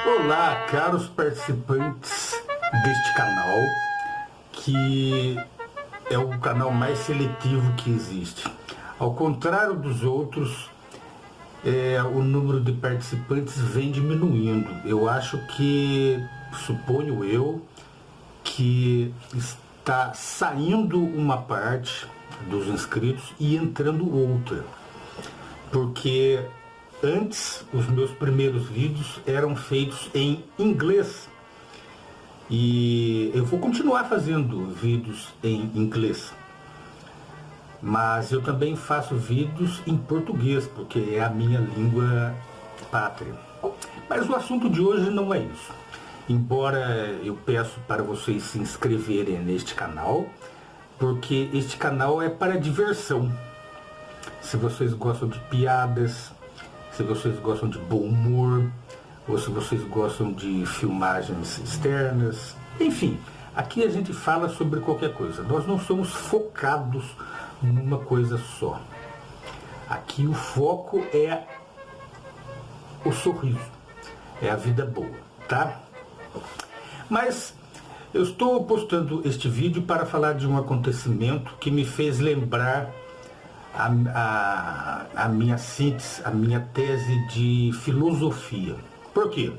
Olá, caros participantes deste canal, que é o canal mais seletivo que existe. Ao contrário dos outros, o número de participantes vem diminuindo. Eu acho que, suponho eu, que está saindo uma parte dos inscritos e entrando outra. Porque antes, os meus primeiros vídeos eram feitos em inglês. E eu vou continuar fazendo vídeos em inglês. Mas eu também faço vídeos em português, porque é a minha língua pátria. Mas o assunto de hoje não é isso. Embora eu peço para vocês se inscreverem neste canal, porque este canal é para diversão. Se vocês gostam de piadas, se vocês gostam de bom humor, ou se vocês gostam de filmagens externas, enfim, aqui a gente fala sobre qualquer coisa. Nós não somos focados numa coisa só. Aqui o foco é o sorriso, é a vida boa, tá? Mas eu estou postando este vídeo para falar de um acontecimento que me fez lembrar a minha síntese, a minha tese de filosofia. Por quê?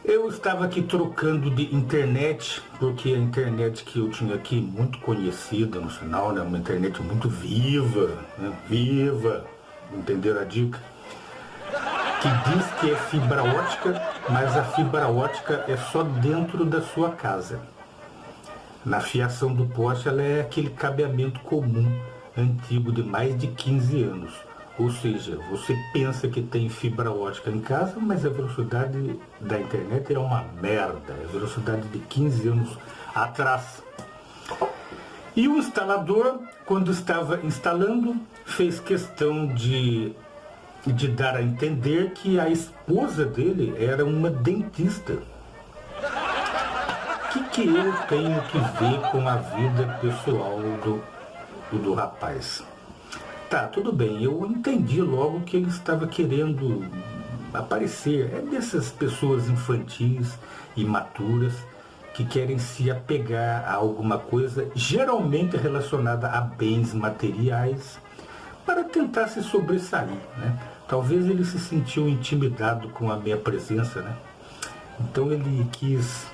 Eu estava aqui trocando de internet, porque a internet que eu tinha aqui, muito conhecida no sinal, né? Uma internet muito viva, né? Viva, entenderam a dica? Que diz que é fibra ótica, mas a fibra ótica é só dentro da sua casa. Na fiação do poste, ela é aquele cabeamento comum, antigo de mais de 15 anos. Ou seja, você pensa que tem fibra ótica em casa, mas a velocidade da internet é uma merda. É a velocidade de 15 anos atrás. E o instalador, quando estava instalando, fez questão de dar a entender que a esposa dele era uma dentista. O que eu tenho que ver com a vida pessoal do rapaz? Tá, tudo bem, eu entendi logo que ele estava querendo aparecer. É dessas pessoas infantis, imaturas, que querem se apegar a alguma coisa, geralmente relacionada a bens materiais, para tentar se sobressair, né? Talvez ele se sentiu intimidado com a minha presença, né? Então ele quis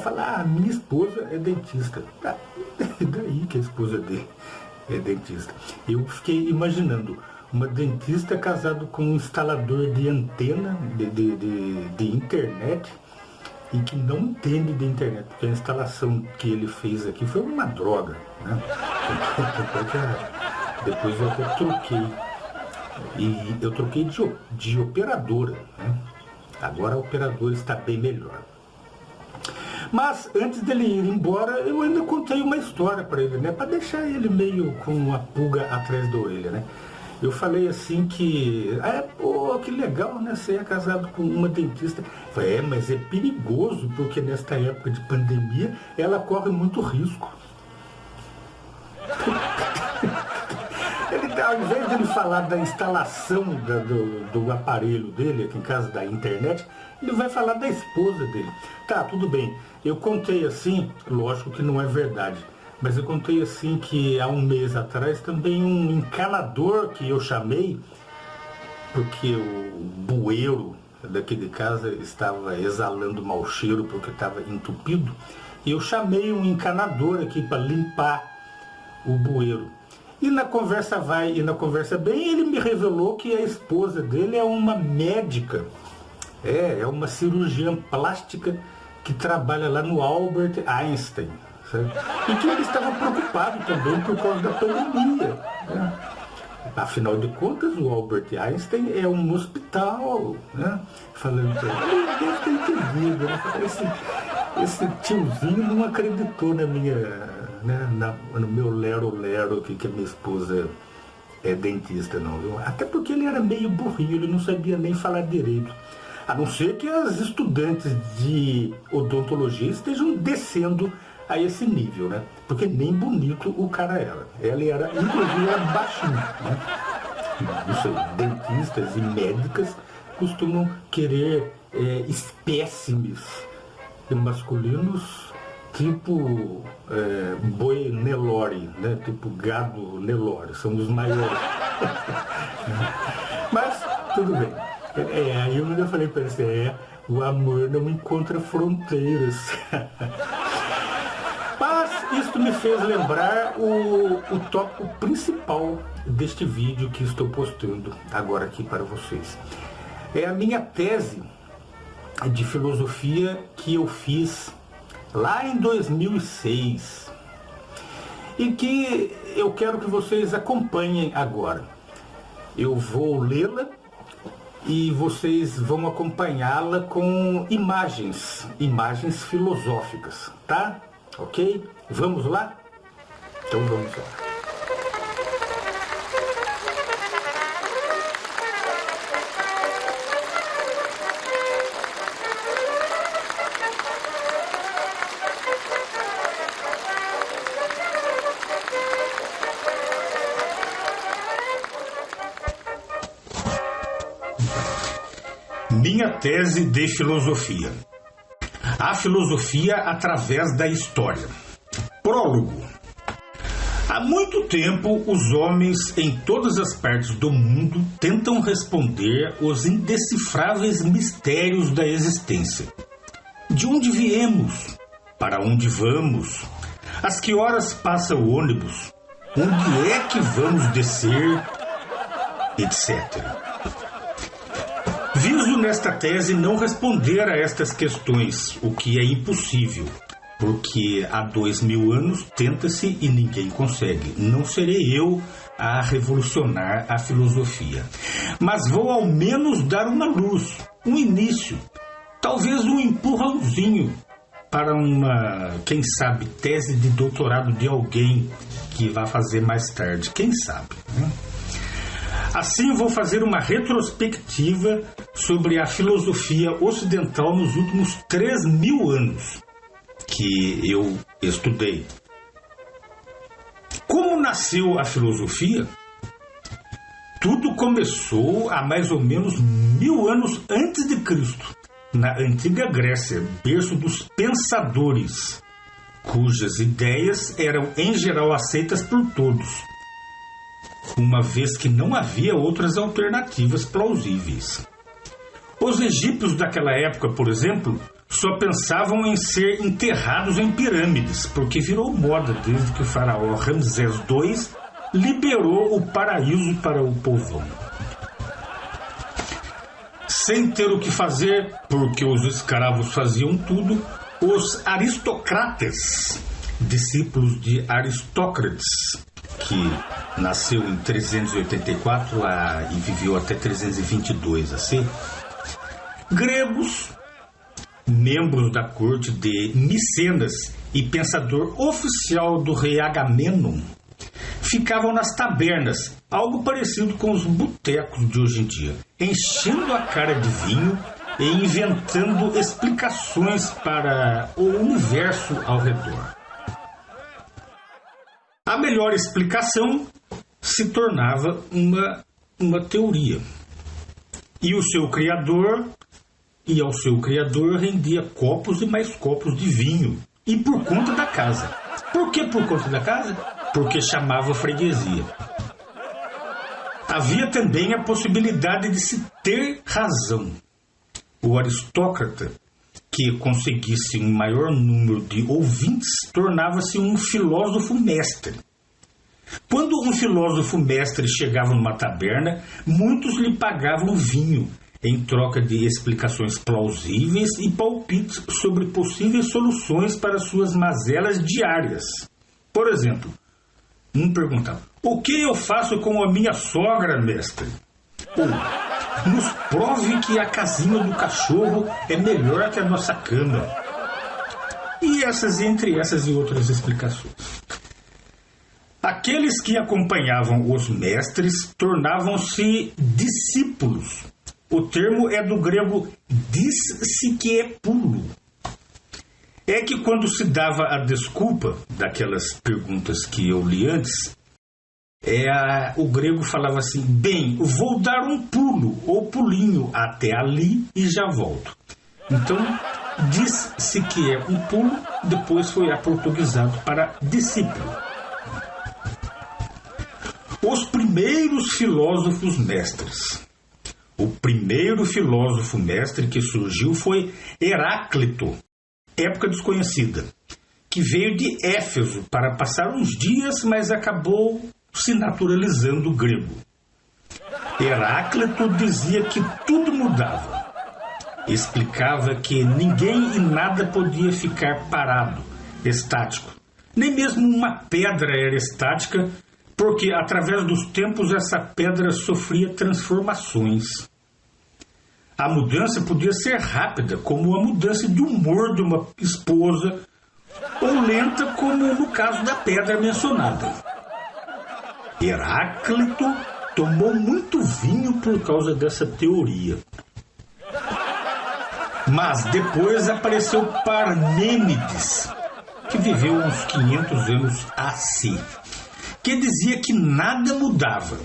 falar, minha esposa é dentista. Ah, daí que a esposa dele é dentista. Eu fiquei imaginando uma dentista casado com um instalador de antena de internet e que não entende de internet, porque a instalação que ele fez aqui foi uma droga, né? Depois eu até troquei. E eu troquei de operadora, né? Agora a operadora está bem melhor. Mas antes dele ir embora, eu ainda contei uma história para ele, né? Para deixar ele meio com uma pulga atrás da orelha, né? Eu falei assim que, pô, que legal, né? Você é casado com uma dentista. Eu falei, mas é perigoso, porque nesta época de pandemia, ela corre muito risco. Ele, ao invés de ele falar da instalação do aparelho dele, aqui em casa da internet, ele vai falar da esposa dele. Tá, tudo bem. Eu contei assim, lógico que não é verdade, mas eu contei assim que há um mês atrás também um encanador que eu chamei, porque o bueiro daqui de casa estava exalando mau cheiro porque estava entupido, e eu chamei um encanador aqui para limpar o bueiro. E na conversa vai e na conversa bem, ele me revelou que a esposa dele é uma médica, é uma cirurgiã plástica que trabalha lá no Albert Einstein, sabe? E que ele estava preocupado também por causa da pandemia, né? Afinal de contas, o Albert Einstein é um hospital, né? Falando para ele, deve ter entendido, né? Esse tiozinho não acreditou na minha, né? No meu lero-lero que a minha esposa é dentista, não, viu? Até porque ele era meio burrinho, ele não sabia nem falar direito. A não ser que as estudantes de odontologia estejam descendo a esse nível, né? Porque nem bonito o cara era. Ele era, inclusive, era baixinho, né? Não sei, dentistas e médicas costumam querer espécimes masculinos tipo boi Nelore, né? Tipo gado Nelore, são os maiores. Mas tudo bem. Aí eu ainda falei para ele, o amor não encontra fronteiras. Mas isso me fez lembrar o tópico principal deste vídeo que estou postando agora aqui para vocês. É a minha tese de filosofia que eu fiz lá em 2006 e que eu quero que vocês acompanhem agora. Eu vou lê-la e vocês vão acompanhá-la com imagens filosóficas, tá? Ok? Vamos lá? Então vamos lá. Minha tese de filosofia. A filosofia através da história. Prólogo. Há muito tempo, os homens em todas as partes do mundo tentam responder os indecifráveis mistérios da existência. De onde viemos? Para onde vamos? Às que horas passa o ônibus? Onde é que vamos descer? Etc. Viso nesta tese não responder a estas questões, o que é impossível, porque há 2000 anos tenta-se e ninguém consegue. Não serei eu a revolucionar a filosofia, mas vou ao menos dar uma luz, um início, talvez um empurrãozinho para uma, quem sabe, tese de doutorado de alguém que vai fazer mais tarde, quem sabe, né? Assim, vou fazer uma retrospectiva sobre a filosofia ocidental nos últimos 3000 anos que eu estudei. Como nasceu a filosofia? Tudo começou há mais ou menos 1000 anos antes de Cristo, na antiga Grécia, berço dos pensadores, cujas ideias eram em geral aceitas por todos, uma vez que não havia outras alternativas plausíveis. Os egípcios daquela época, por exemplo, só pensavam em ser enterrados em pirâmides, porque virou moda desde que o faraó Ramsés II liberou o paraíso para o povão. Sem ter o que fazer, porque os escravos faziam tudo, os aristocratas, discípulos de Aristócrates, que nasceu em 384 e viveu até 322 AC, gregos, membros da corte de Micenas e pensador oficial do rei Agamenon, ficavam nas tabernas, algo parecido com os botecos de hoje em dia, enchendo a cara de vinho e inventando explicações para o universo ao redor. A melhor explicação se tornava uma teoria. E ao seu criador rendia copos e mais copos de vinho. E por conta da casa. Por que por conta da casa? Porque chamava freguesia. Havia também a possibilidade de se ter razão. O aristócrata, que conseguisse um maior número de ouvintes, tornava-se um filósofo mestre. Quando um filósofo mestre chegava numa taberna, muitos lhe pagavam vinho, em troca de explicações plausíveis e palpites sobre possíveis soluções para suas mazelas diárias. Por exemplo, um perguntava: o que eu faço com a minha sogra, mestre? Ou: nos prove que a casinha do cachorro é melhor que a nossa cama. E entre essas e outras explicações. Aqueles que acompanhavam os mestres tornavam-se discípulos. O termo é do grego discípulo. É que quando se dava a desculpa daquelas perguntas que eu li antes, O grego falava assim: bem, vou dar um pulo ou pulinho até ali e já volto. Então, diz-se que é um pulo, depois foi aportuguesado para discípulo. Os primeiros filósofos mestres. O primeiro filósofo mestre que surgiu foi Heráclito, época desconhecida, que veio de Éfeso para passar uns dias, mas acabou se naturalizando grego. Heráclito dizia que tudo mudava. Explicava que ninguém e nada podia ficar parado, estático. Nem mesmo uma pedra era estática, porque através dos tempos essa pedra sofria transformações. A mudança podia ser rápida, como a mudança de humor de uma esposa, ou lenta, como no caso da pedra mencionada. Heráclito tomou muito vinho por causa dessa teoria. Mas depois apareceu Parmênides, que viveu uns 500 anos AC, que dizia que nada mudava.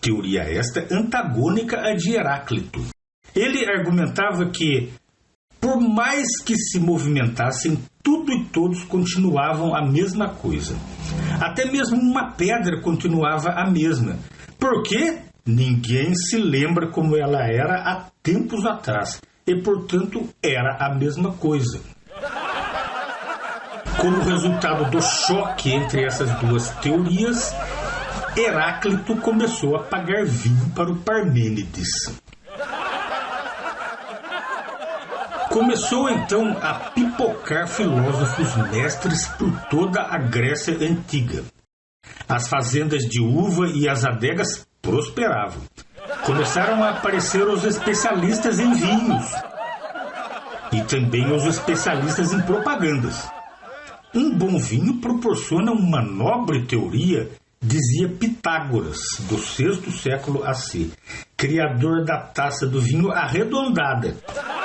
Teoria esta antagônica à de Heráclito. Ele argumentava que, por mais que se movimentassem, tudo e todos continuavam a mesma coisa. Até mesmo uma pedra continuava a mesma, porque ninguém se lembra como ela era há tempos atrás, e, portanto, era a mesma coisa. Como resultado do choque entre essas duas teorias, Heráclito começou a pagar vinho para o Parmênides. Começou então a pipocar filósofos mestres por toda a Grécia Antiga. As fazendas de uva e as adegas prosperavam. Começaram a aparecer os especialistas em vinhos e também os especialistas em propagandas. Um bom vinho proporciona uma nobre teoria, dizia Pitágoras, do VI século AC, criador da taça do vinho arredondada,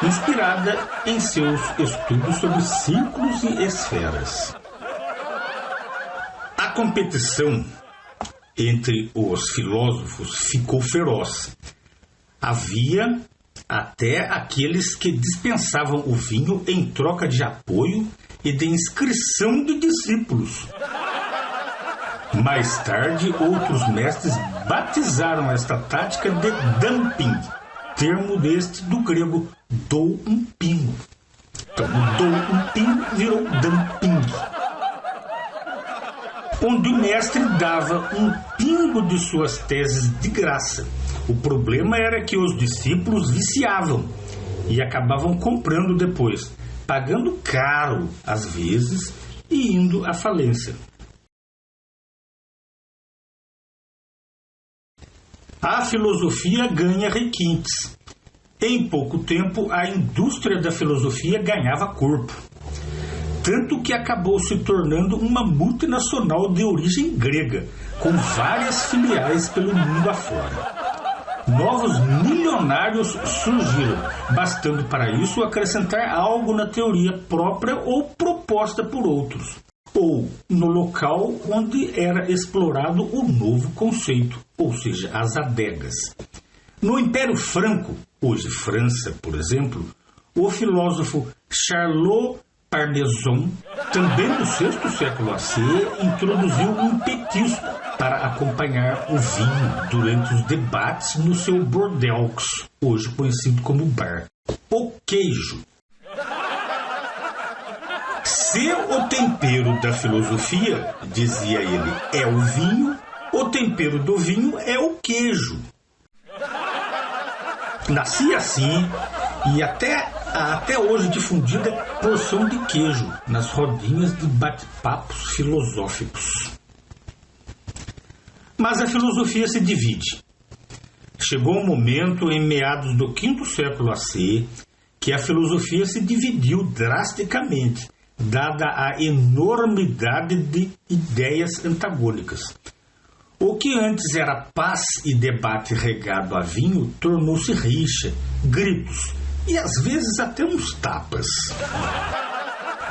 inspirada em seus estudos sobre círculos e esferas. A competição entre os filósofos ficou feroz. Havia até aqueles que dispensavam o vinho em troca de apoio e de inscrição de discípulos. Mais tarde, outros mestres batizaram esta tática de dumping, termo deste do grego dou um pingo. Então, dou um pingo virou dumping, onde o mestre dava um pingo de suas teses de graça. O problema era que os discípulos viciavam e acabavam comprando depois, pagando caro às vezes e indo à falência. A filosofia ganha requintes. Em pouco tempo, a indústria da filosofia ganhava corpo. Tanto que acabou se tornando uma multinacional de origem grega, com várias filiais pelo mundo afora. Novos milionários surgiram, bastando para isso acrescentar algo na teoria própria ou proposta por outros, ou no local onde era explorado o novo conceito, ou seja, as adegas. No Império Franco, hoje França, por exemplo, o filósofo Charles Parmeson, também no VI século AC, introduziu um petisco para acompanhar o vinho durante os debates no seu bordeux, hoje conhecido como bar. O queijo. Se o tempero da filosofia, dizia ele, é o vinho, o tempero do vinho é o queijo. Nascia assim e até hoje difundida porção de queijo nas rodinhas de bate-papos filosóficos. Mas a filosofia se divide. Chegou um momento, em meados do V século AC, que a filosofia se dividiu drasticamente, dada a enormidade de ideias antagônicas. O que antes era paz e debate regado a vinho tornou-se rixa, gritos e às vezes até uns tapas.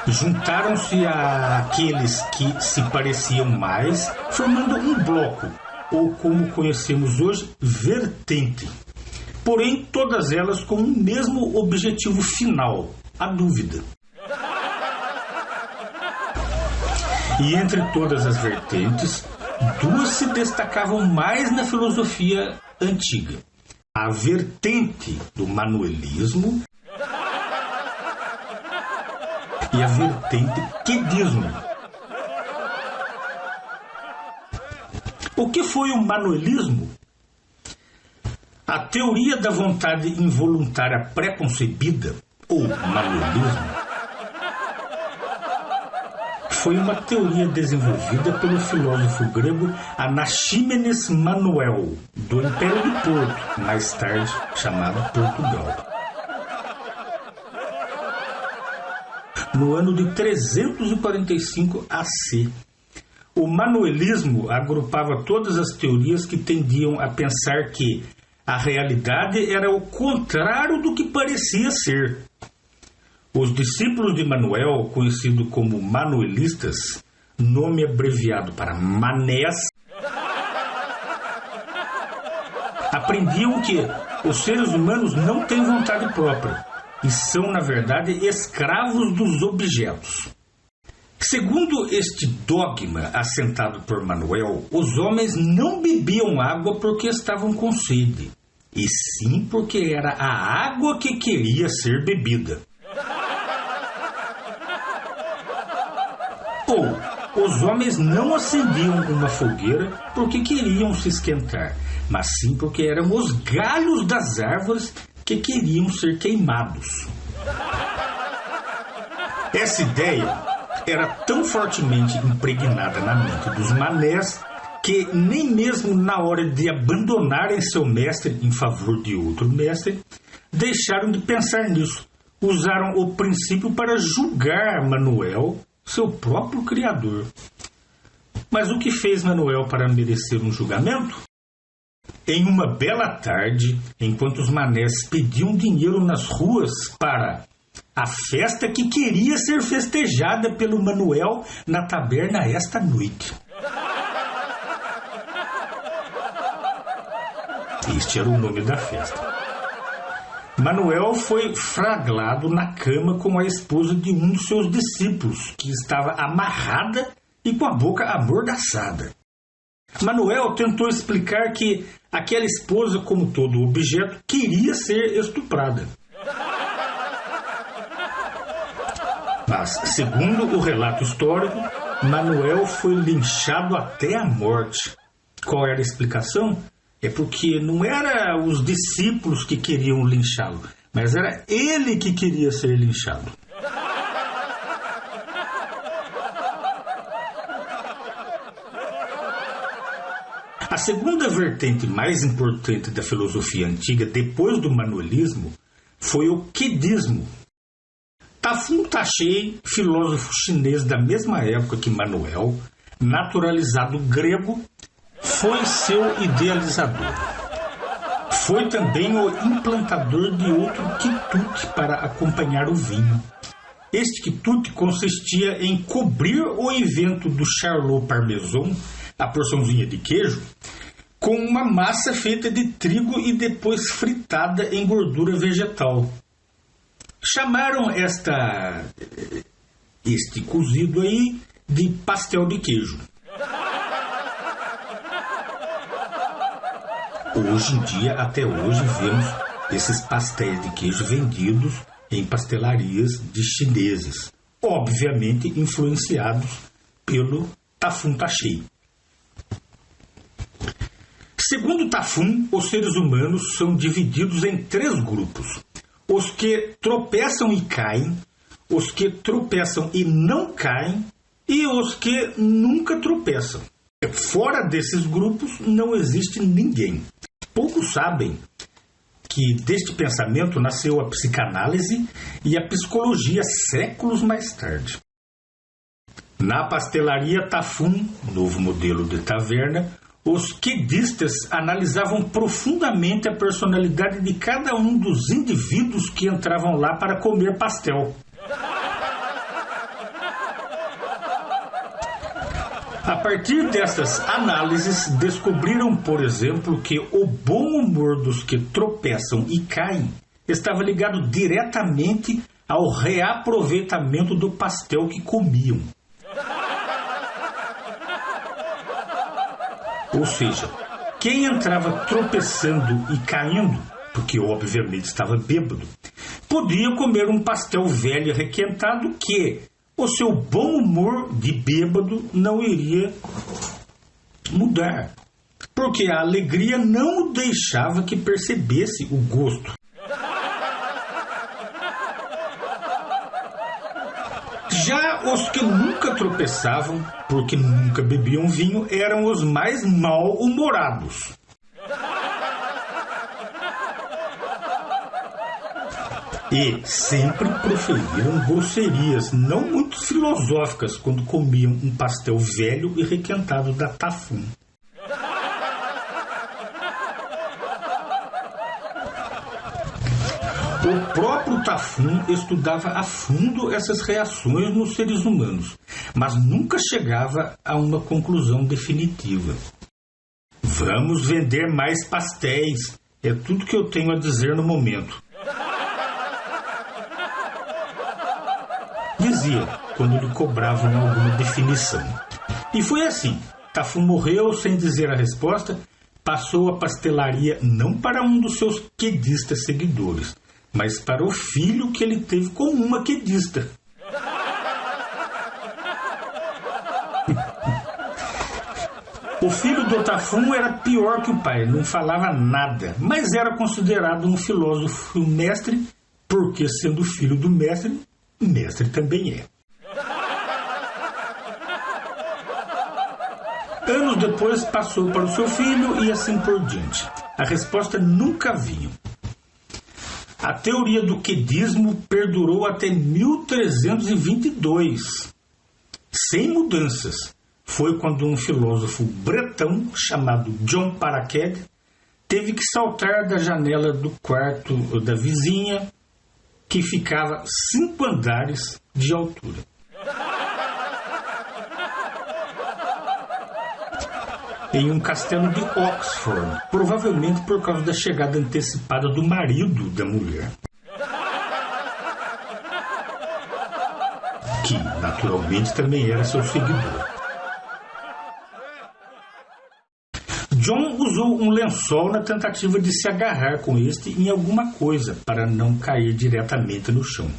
Juntaram-se àqueles que se pareciam mais, formando um bloco, ou como conhecemos hoje, vertente. Porém, todas elas com o mesmo objetivo final, a dúvida. E entre todas as vertentes, duas se destacavam mais na filosofia antiga. A vertente do manuelismo e a vertente quedismo. O que foi o manuelismo? A teoria da vontade involuntária pré-concebida, ou manuelismo, foi uma teoria desenvolvida pelo filósofo grego Anaxímenes Manuel, do Império do Porto, mais tarde chamado Portugal. No ano de 345 AC, o manuelismo agrupava todas as teorias que tendiam a pensar que a realidade era o contrário do que parecia ser. Os discípulos de Manuel, conhecidos como manuelistas, nome abreviado para manés, aprendiam que os seres humanos não têm vontade própria e são, na verdade, escravos dos objetos. Segundo este dogma assentado por Manuel, os homens não bebiam água porque estavam com sede, e sim porque era a água que queria ser bebida. Ou, os homens não acendiam uma fogueira porque queriam se esquentar, mas sim porque eram os galhos das árvores que queriam ser queimados. Essa ideia era tão fortemente impregnada na mente dos manés que nem mesmo na hora de abandonarem seu mestre em favor de outro mestre, deixaram de pensar nisso. Usaram o princípio para julgar Manuel, seu próprio criador. Mas o que fez Manuel para merecer um julgamento? Em uma bela tarde, enquanto os manés pediam dinheiro nas ruas para a festa que queria ser festejada pelo Manuel na taberna esta noite. Este era o nome da festa. Manuel foi flagrado na cama com a esposa de um dos seus discípulos, que estava amarrada e com a boca amordaçada. Manuel tentou explicar que aquela esposa, como todo objeto, queria ser estuprada. Mas, segundo o relato histórico, Manuel foi linchado até a morte. Qual era a explicação? É porque não eram os discípulos que queriam linchá-lo, mas era ele que queria ser linchado. A segunda vertente mais importante da filosofia antiga, depois do manuelismo, foi o quedismo. Ta-Fum Ta-Chei, filósofo chinês da mesma época que Manuel, naturalizado grego, foi seu idealizador. Foi também o implantador de outro quitute para acompanhar o vinho. Este quitute consistia em cobrir o evento do Charlot Parmesan, a porçãozinha de queijo, com uma massa feita de trigo e depois fritada em gordura vegetal. Chamaram este cozido aí de pastel de queijo. Hoje em dia, até hoje, vemos esses pastéis de queijo vendidos em pastelarias de chineses, obviamente influenciados pelo Ta-Fum Ta-Chei. Segundo Ta-Fum, os seres humanos são divididos em 3 grupos: os que tropeçam e caem, os que tropeçam e não caem e os que nunca tropeçam. Fora desses grupos não existe ninguém. Poucos sabem que deste pensamento nasceu a psicanálise e a psicologia séculos mais tarde. Na pastelaria Ta-Fum, novo modelo de taverna, os quedistas analisavam profundamente a personalidade de cada um dos indivíduos que entravam lá para comer pastel. A partir dessas análises, descobriram, por exemplo, que o bom humor dos que tropeçam e caem estava ligado diretamente ao reaproveitamento do pastel que comiam. Ou seja, quem entrava tropeçando e caindo, porque obviamente estava bêbado, podia comer um pastel velho e requentado que o seu bom humor de bêbado não iria mudar, porque a alegria não o deixava que percebesse o gosto. Já os que nunca tropeçavam, porque nunca bebiam vinho, eram os mais mal-humorados. E sempre proferiram grosserias não muito filosóficas quando comiam um pastel velho e requentado da Tafum. O próprio Tafum estudava a fundo essas reações nos seres humanos, mas nunca chegava a uma conclusão definitiva. Vamos vender mais pastéis, é tudo que eu tenho a dizer no momento. Dizia, quando lhe cobravam alguma definição. E foi assim. Tafum morreu sem dizer a resposta, passou a pastelaria não para um dos seus quedistas seguidores, mas para o filho que ele teve com uma quedista. O filho do Tafum era pior que o pai, não falava nada, mas era considerado um filósofo mestre, porque sendo filho do mestre, mestre também é. Anos depois passou para o seu filho e assim por diante. A resposta nunca vinha. A teoria do quedismo perdurou até 1322, sem mudanças. Foi quando um filósofo bretão chamado John Paraqued teve que saltar da janela do quarto da vizinha, que ficava 5 andares de altura. Em um castelo de Oxford, provavelmente por causa da chegada antecipada do marido da mulher, que naturalmente também era seu seguidor. John usou um lençol na tentativa de se agarrar com este em alguma coisa para não cair diretamente no chão.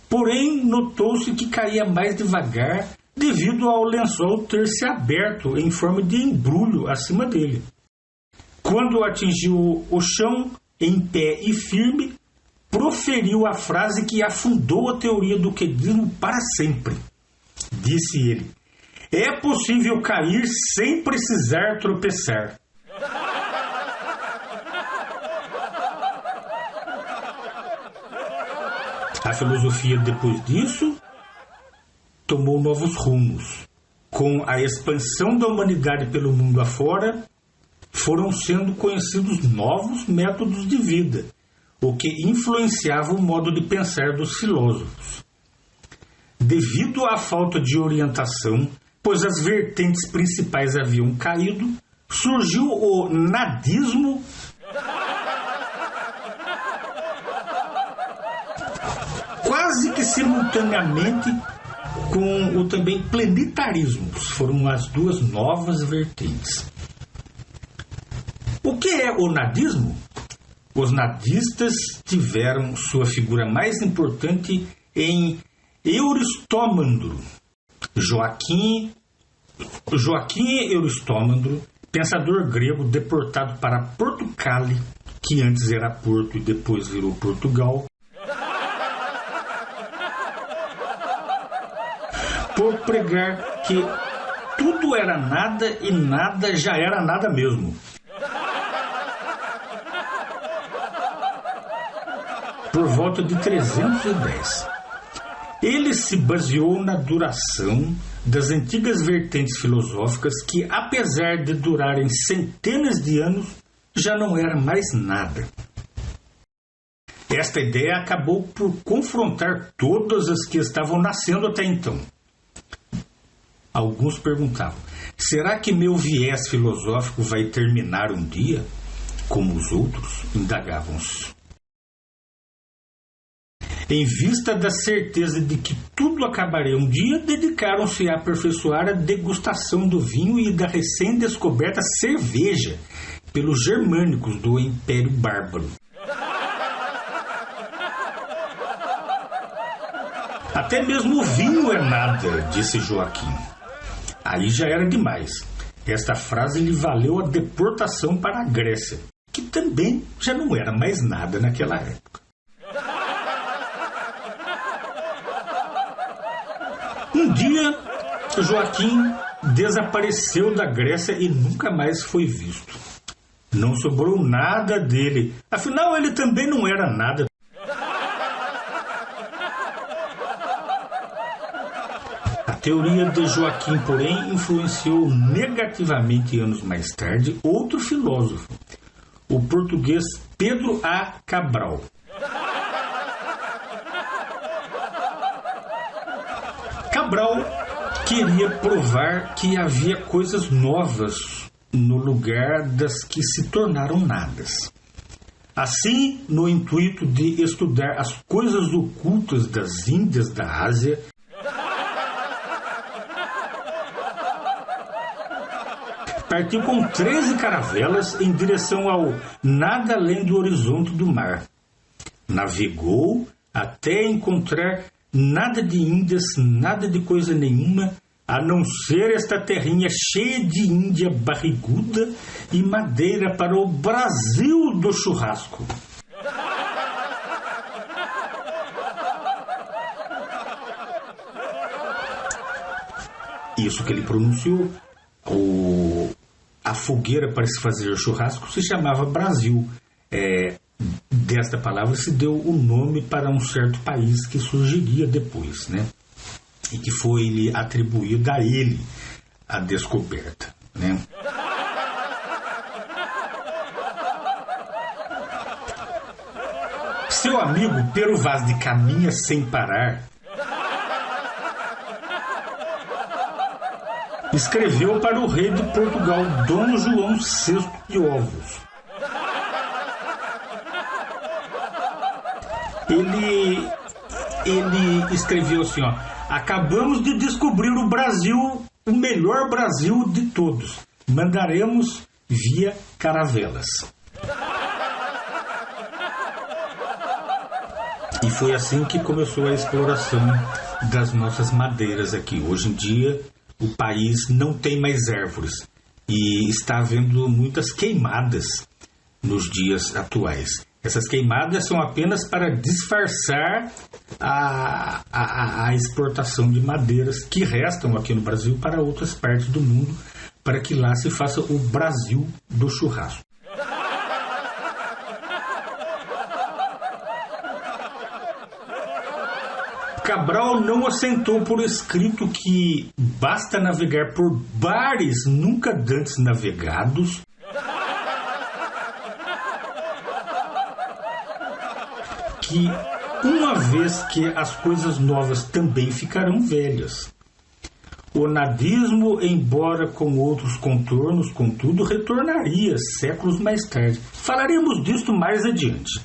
Porém, notou-se que caía mais devagar devido ao lençol ter se aberto em forma de embrulho acima dele. Quando atingiu o chão, em pé e firme, proferiu a frase que afundou a teoria do quedismo para sempre. Disse ele: "É possível cair sem precisar tropeçar." A filosofia, depois disso, tomou novos rumos. Com a expansão da humanidade pelo mundo afora, foram sendo conhecidos novos métodos de vida, o que influenciava o modo de pensar dos filósofos. Devido à falta de orientação, pois as vertentes principais haviam caído, surgiu o nadismo quase que simultaneamente com o também plenitarismo. Foram as duas novas vertentes. O que é o nadismo? Os nadistas tiveram sua figura mais importante em Euristômandro. Joaquim Euristômandro, pensador grego deportado para Portugal, que antes era Porto e depois virou Portugal, por pregar que tudo era nada e nada já era nada mesmo. Por volta de 310. Ele se baseou na duração das antigas vertentes filosóficas que, apesar de durarem centenas de anos, já não era mais nada. Esta ideia acabou por confrontar todas as que estavam nascendo até então. Alguns perguntavam: será que meu viés filosófico vai terminar um dia? Como os outros, indagavam-se. Em vista da certeza de que tudo acabaria um dia, dedicaram-se a aperfeiçoar a degustação do vinho e da recém-descoberta cerveja pelos germânicos do Império Bárbaro. Até mesmo o vinho é nada, disse Joaquim. Aí já era demais. Esta frase lhe valeu a deportação para a Grécia, que também já não era mais nada naquela época. Um dia, Joaquim desapareceu da Grécia e nunca mais foi visto. Não sobrou nada dele, afinal ele também não era nada. A teoria de Joaquim, porém, influenciou negativamente anos mais tarde outro filósofo, o português Pedro A. Cabral. Cabral queria provar que havia coisas novas no lugar das que se tornaram nadas. Assim, no intuito de estudar as coisas ocultas das Índias da Ásia, partiu com 13 caravelas em direção ao nada além do horizonte do mar. Navegou até encontrar nada de Índias, nada de coisa nenhuma, a não ser esta terrinha cheia de Índia barriguda e madeira para o Brasil do churrasco. Isso que ele pronunciou. A fogueira para se fazer churrasco se chamava Brasil. Desta palavra se deu o nome para um certo país que surgiria depois, né? E que foi-lhe atribuída a ele a descoberta, né? Seu amigo Pero Vaz de Caminha Sem Parar escreveu para o rei de Portugal, Dom João VI de Ovos. Ele escreveu assim, ó: acabamos de descobrir o Brasil, o melhor Brasil de todos. Mandaremos via caravelas. E foi assim que começou a exploração das nossas madeiras aqui. Hoje em dia, o país não tem mais árvores e está havendo muitas queimadas nos dias atuais. Essas queimadas são apenas para disfarçar a exportação de madeiras que restam aqui no Brasil para outras partes do mundo, para que lá se faça o Brasil do churrasco. Cabral não assentou por escrito que basta navegar por bares nunca dantes navegados, que uma vez que as coisas novas também ficarão velhas. O nadismo, embora com outros contornos, contudo, retornaria séculos mais tarde. Falaremos disto mais adiante.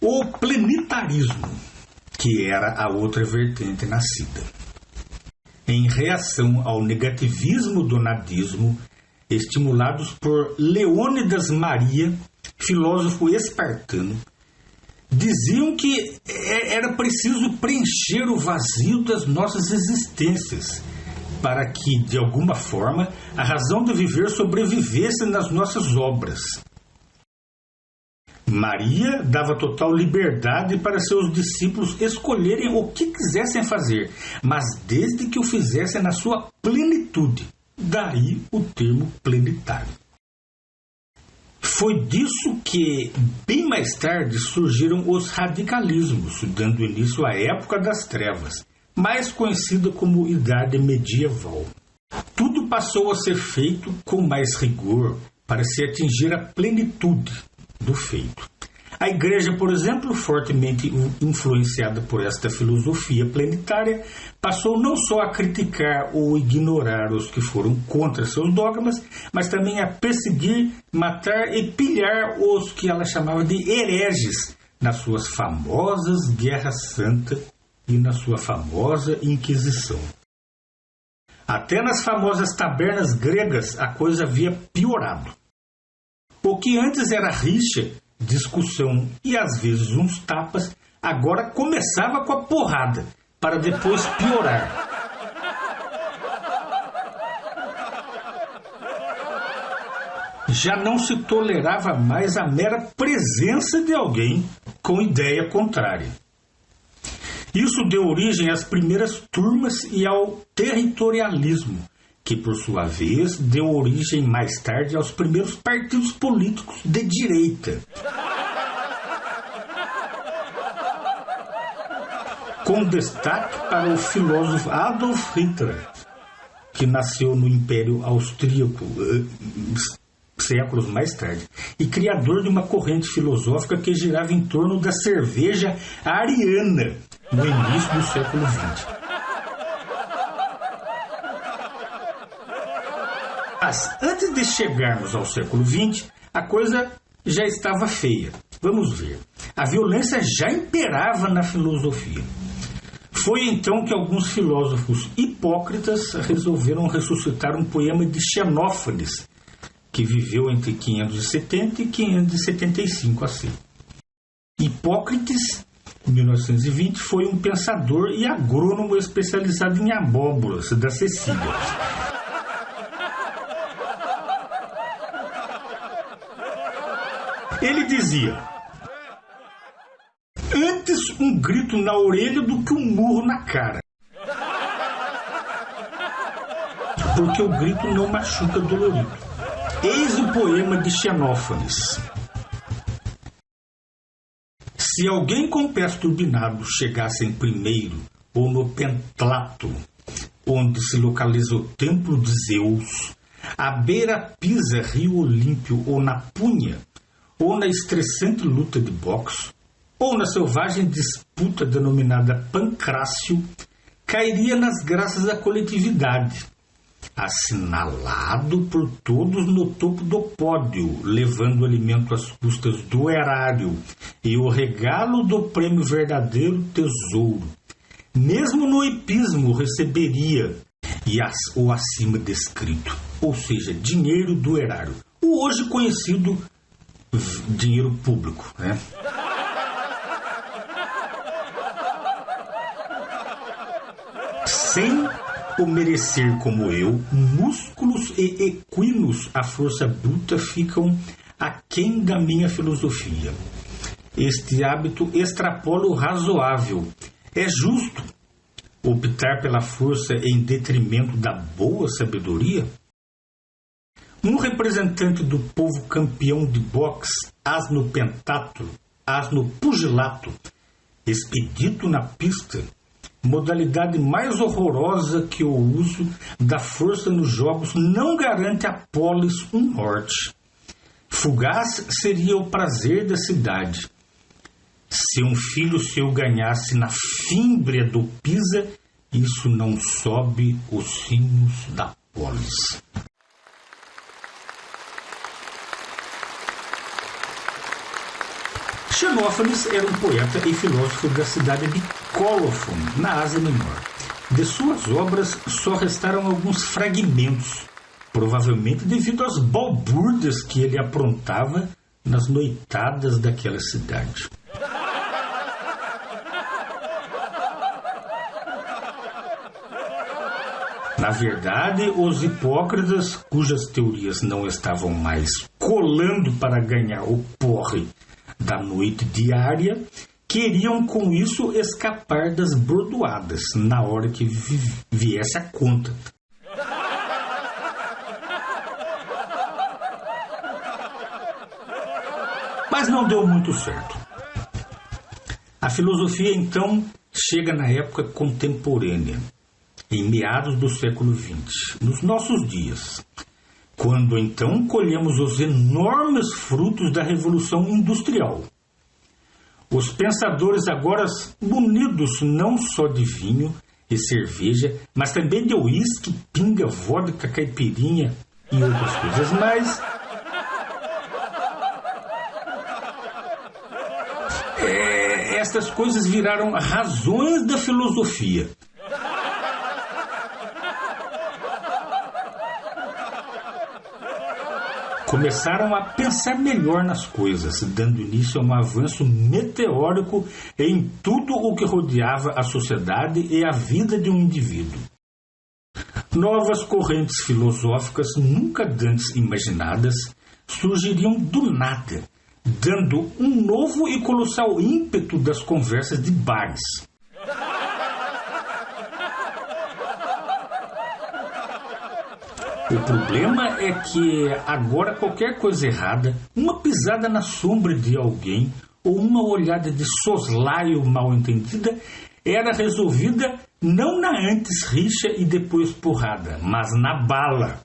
O plenitarismo, que era a outra vertente nascida. Em reação ao negativismo do nadismo, estimulados por Leônidas Maria, filósofo espartano, diziam que era preciso preencher o vazio das nossas existências, para que, de alguma forma, a razão de viver sobrevivesse nas nossas obras. Maria dava total liberdade para seus discípulos escolherem o que quisessem fazer, mas desde que o fizessem na sua plenitude. Daí o termo plenitário. Foi disso que, bem mais tarde, surgiram os radicalismos, dando início à época das trevas, mais conhecida como Idade Medieval. Tudo passou a ser feito com mais rigor para se atingir a plenitude do feito. A Igreja, por exemplo, fortemente influenciada por esta filosofia planetária, passou não só a criticar ou ignorar os que foram contra seus dogmas, mas também a perseguir, matar e pilhar os que ela chamava de hereges nas suas famosas Guerras Santas e na sua famosa Inquisição. Até nas famosas tabernas gregas a coisa havia piorado. O que antes era rixa, discussão e às vezes uns tapas, agora começava com a porrada, para depois piorar. Já não se tolerava mais a mera presença de alguém com ideia contrária. Isso deu origem às primeiras turmas e ao territorialismo, que por sua vez deu origem mais tarde aos primeiros partidos políticos de direita. Com destaque para o filósofo Adolf Hitler, que nasceu no Império Austríaco séculos mais tarde, e criador de uma corrente filosófica que girava em torno da cerveja ariana no início do século XX. Mas antes de chegarmos ao século XX, a coisa já estava feia. Vamos ver. A violência já imperava na filosofia. Foi então que alguns filósofos hipócritas resolveram ressuscitar um poema de Xenófanes, que viveu entre 570 e 575 a.C. Hipócrates, em 1920, foi um pensador e agrônomo especializado em abóboras da Sicília. Ele dizia: antes um grito na orelha do que um murro na cara, porque o grito não machuca dolorido. Eis o poema de Xenófanes. Se alguém com pés turbinados chegasse em primeiro, ou no Pentlato, onde se localiza o templo de Zeus, à beira Pisa, Rio Olímpio, ou na Punha, ou na estressante luta de boxe, ou na selvagem disputa denominada Pancrácio, cairia nas graças da coletividade, assinalado por todos no topo do pódio, levando alimento às custas do erário e o regalo do prêmio verdadeiro tesouro. Mesmo no hipismo receberia o acima descrito, ou seja, dinheiro do erário, o hoje conhecido dinheiro público, né? Sem o merecer como eu, músculos e equinos à força bruta ficam aquém da minha filosofia. Este hábito extrapola o razoável. É justo optar pela força em detrimento da boa sabedoria? Um representante do povo campeão de boxe, as no pentatlo, as no pugilato, expedito na pista, modalidade mais horrorosa que o uso da força nos jogos, não garante a polis um norte. Fugaz seria o prazer da cidade. Se um filho seu ganhasse na fímbria do Pisa, isso não sobe os sinos da polis. Xenófanes era um poeta e filósofo da cidade de Cólofon, na Ásia Menor. De suas obras só restaram alguns fragmentos, provavelmente devido às balbúrdias que ele aprontava nas noitadas daquela cidade. Na verdade, os hipócritas, cujas teorias não estavam mais colando para ganhar o porre da noite diária, queriam com isso escapar das bordoadas na hora que viesse a conta. Mas não deu muito certo. A filosofia então chega na época contemporânea, em meados do século XX, nos nossos dias, quando então colhemos os enormes frutos da Revolução Industrial, Os pensadores agora munidos não só de vinho e cerveja, mas também de uísque, pinga, vodka, caipirinha e outras coisas mais. Estas coisas viraram razões da filosofia. Começaram a pensar melhor nas coisas, dando início a um avanço meteórico em tudo o que rodeava a sociedade e a vida de um indivíduo. Novas correntes filosóficas nunca antes imaginadas surgiriam do nada, dando um novo e colossal ímpeto das conversas de bares. O problema é que agora qualquer coisa errada, uma pisada na sombra de alguém ou uma olhada de soslaio mal entendida era resolvida não na antes rixa e depois porrada, mas na bala.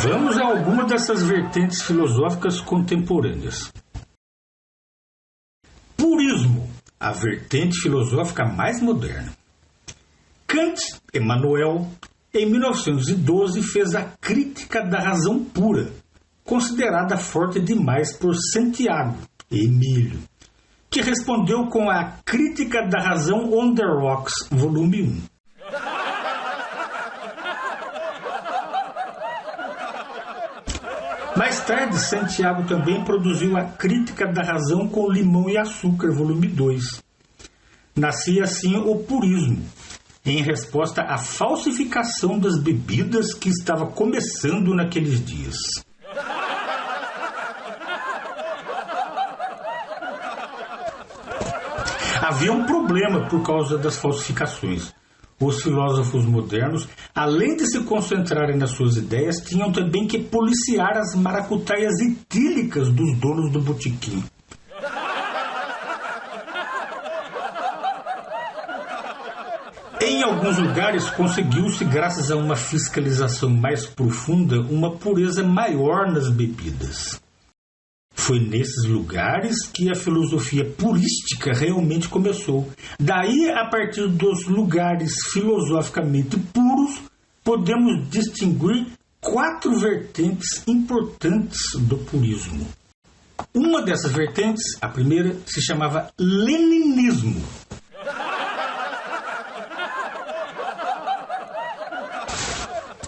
Vamos a alguma dessas vertentes filosóficas contemporâneas. Purismo, a vertente filosófica mais moderna. Kant, Emmanuel, em 1912 fez a Crítica da Razão Pura, considerada forte demais por Santiago e Emílio, que respondeu com a Crítica da Razão on the Rocks, volume 1. Mais tarde, Santiago também produziu a Crítica da Razão com Limão e Açúcar, volume 2. Nascia assim o purismo, em resposta à falsificação das bebidas que estava começando naqueles dias. Havia um problema por causa das falsificações. Os filósofos modernos, além de se concentrarem nas suas ideias, tinham também que policiar as maracutaias etílicas dos donos do botequim. Em alguns lugares conseguiu-se, graças a uma fiscalização mais profunda, uma pureza maior nas bebidas. Foi nesses lugares que a filosofia purística realmente começou. Daí, a partir dos lugares filosoficamente puros, podemos distinguir 4 vertentes importantes do purismo. Uma dessas vertentes, a primeira, se chamava leninismo.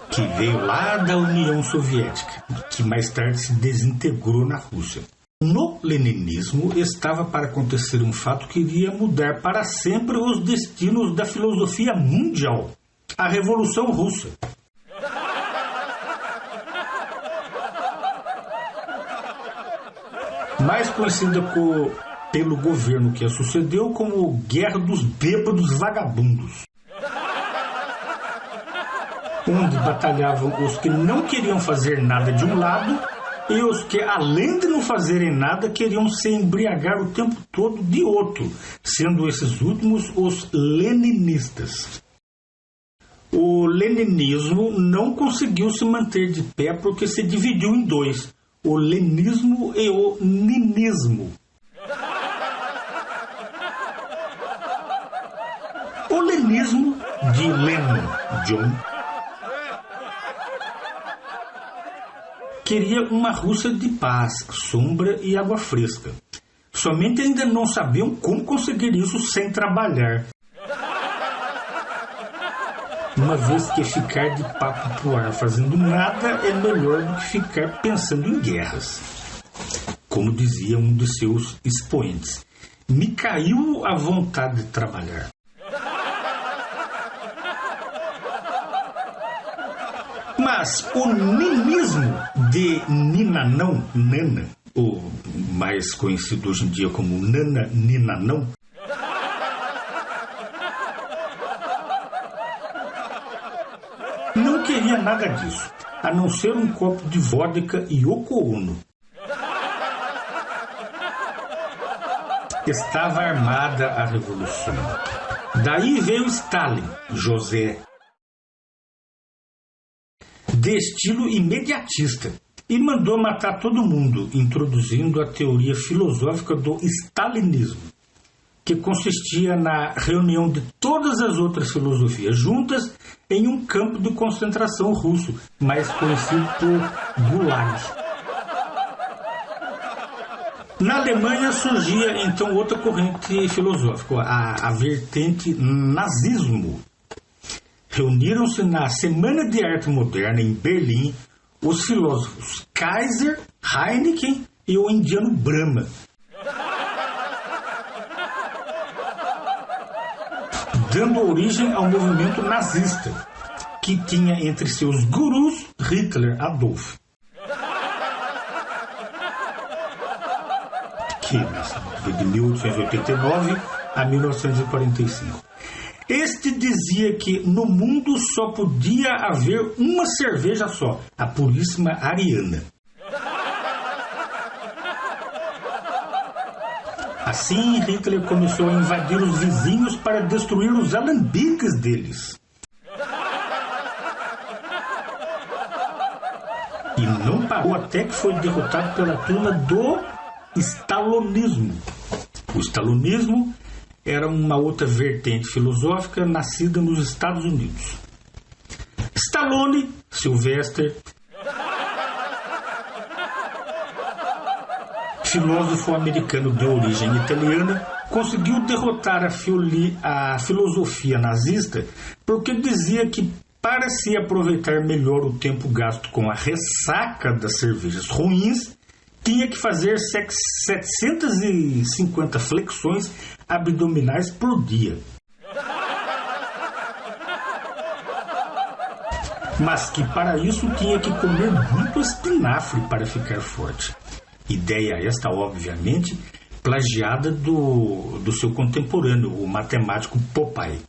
Que veio lá da União Soviética, que mais tarde se desintegrou na Rússia. No leninismo estava para acontecer um fato que iria mudar para sempre os destinos da filosofia mundial: a Revolução Russa. Mais conhecida pelo governo que a sucedeu como Guerra dos Bêbados Vagabundos, onde batalhavam os que não queriam fazer nada de um lado e os que, além de não fazerem nada, queriam se embriagar o tempo todo de outro, sendo esses últimos os leninistas. O leninismo não conseguiu se manter de pé porque se dividiu em 2, o lenismo e o ninismo. O lenismo, de Lennon, John, queria uma Rússia de paz, sombra e água fresca. Somente ainda não sabiam como conseguir isso sem trabalhar. Uma vez que ficar de papo pro ar fazendo nada é melhor do que ficar pensando em guerras. Como dizia um de seus expoentes, me caiu a vontade de trabalhar. Mas o ninismo de Ninanão, Nana, ou mais conhecido hoje em dia como Nana Ninanão, não queria nada disso, a não ser um copo de vodka e Yoko Ono. Estava armada a revolução. Daí veio Stalin, José, de estilo imediatista, e mandou matar todo mundo, introduzindo a teoria filosófica do stalinismo, que consistia na reunião de todas as outras filosofias juntas em um campo de concentração russo, mais conhecido por Gulag. Na Alemanha surgia então outra corrente filosófica, a vertente nazismo. Reuniram-se na Semana de Arte Moderna em Berlim os filósofos Kaiser, Heineken e o indiano Brahma, dando origem ao movimento nazista, que tinha entre seus gurus Hitler Adolf, que de 1889 a 1945. Este dizia que no mundo só podia haver uma cerveja só, a puríssima ariana. Assim, Hitler começou a invadir os vizinhos para destruir os alambiques deles. E não parou até que foi derrotado pela turma do stalinismo. O stalinismo era uma outra vertente filosófica nascida nos Estados Unidos. Stallone, Sylvester, filósofo americano de origem italiana, conseguiu derrotar a filosofia nazista porque dizia que, para se aproveitar melhor o tempo gasto com a ressaca das cervejas ruins, tinha que fazer 750 flexões abdominais por dia. Mas que para isso tinha que comer muito espinafre para ficar forte. Ideia esta, obviamente, plagiada do seu contemporâneo, o matemático Popeye.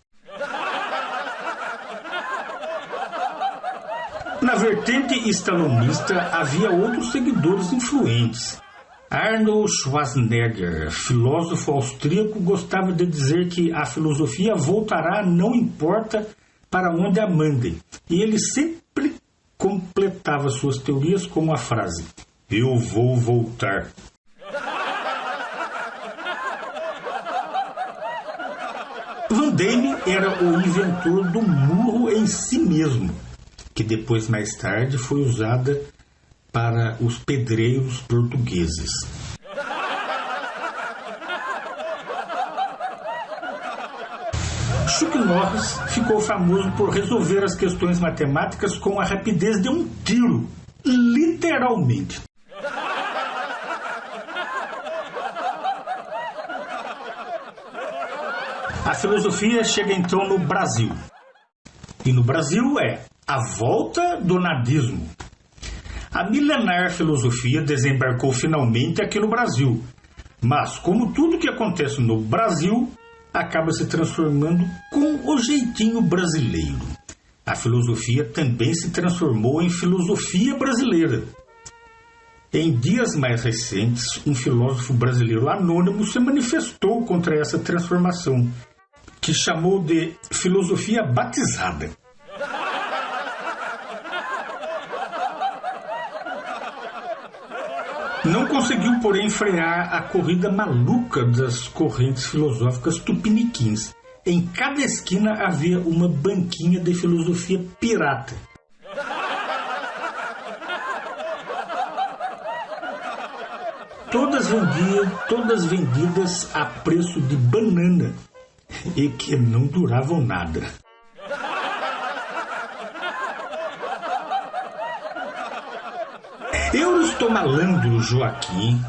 Na vertente stalonista havia outros seguidores influentes. Arnold Schwarzenegger, filósofo austríaco, gostava de dizer que a filosofia voltará não importa para onde a mandem. E ele sempre completava suas teorias com a frase: "Eu vou voltar". Van Damme era o inventor do murro em si mesmo, que depois, mais tarde, foi usada para os pedreiros portugueses. Chuck Norris ficou famoso por resolver as questões matemáticas com a rapidez de um tiro, literalmente. A filosofia chega então no Brasil. E no Brasil é a volta do nadismo. A milenar filosofia desembarcou finalmente aqui no Brasil, mas como tudo que acontece no Brasil, acaba se transformando com o jeitinho brasileiro. A filosofia também se transformou em filosofia brasileira. Em dias mais recentes, um filósofo brasileiro anônimo se manifestou contra essa transformação, que chamou de filosofia batizada. Não conseguiu, porém, frear a corrida maluca das correntes filosóficas tupiniquins. Em cada esquina havia uma banquinha de filosofia pirata. Todas vendidas a preço de banana e que não duravam nada. Euristomalandro Joaquim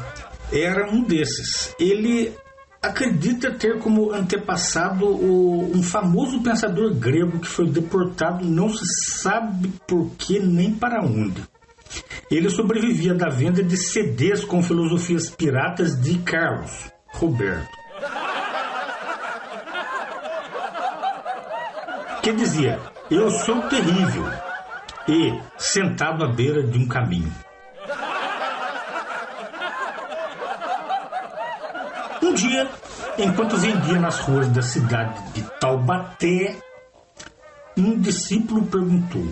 era um desses. Ele acredita ter como antepassado um famoso pensador grego que foi deportado não se sabe por que nem para onde. Ele sobrevivia da venda de CDs com filosofias piratas de Carlos Roberto, que dizia: "Eu sou terrível", e sentado à beira de um caminho. Um dia, enquanto vendia nas ruas da cidade de Taubaté, um discípulo perguntou: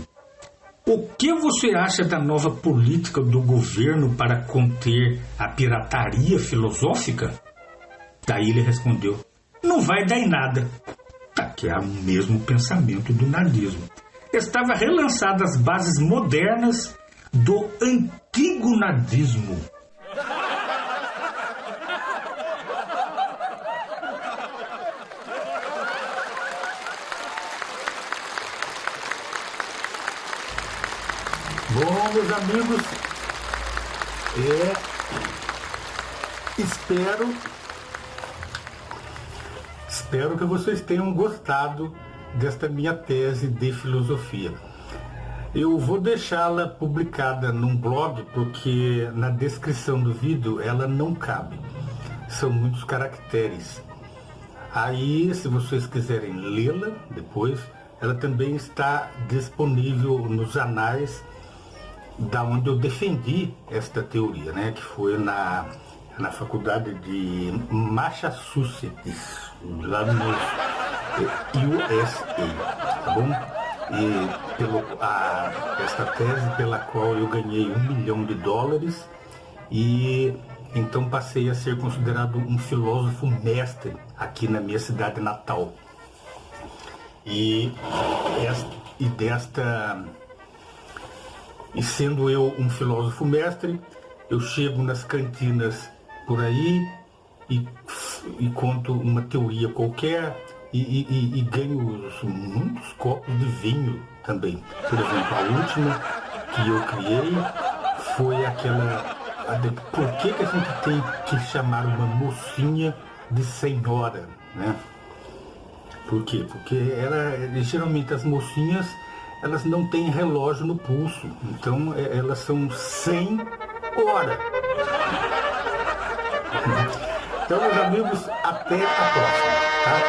O que você acha da nova política do governo para conter a pirataria filosófica? Daí ele respondeu: não vai dar em nada. Que é o mesmo pensamento do nadismo. Estava relançada as bases modernas do antigo nadismo. Bom, meus amigos, espero que vocês tenham gostado desta minha tese de filosofia. Eu vou deixá-la publicada num blog porque na descrição do vídeo ela não cabe. São muitos caracteres. Aí, se vocês quiserem lê-la depois, ela também está disponível nos anais da onde eu defendi esta teoria, né, que foi na faculdade de Massachusetts, lá no USA, tá bom? E esta tese pela qual eu ganhei $1 milhão e então passei a ser considerado um filósofo mestre aqui na minha cidade natal. E sendo eu um filósofo mestre, eu chego nas cantinas por aí e conto uma teoria qualquer e ganho muitos copos de vinho também. Por exemplo, a última que eu criei foi aquela... Por que a gente tem que chamar uma mocinha de senhora, né? Por quê? Porque geralmente as mocinhas, elas não têm relógio no pulso, então elas são 100 horas. Então, meus amigos, até a próxima, tá?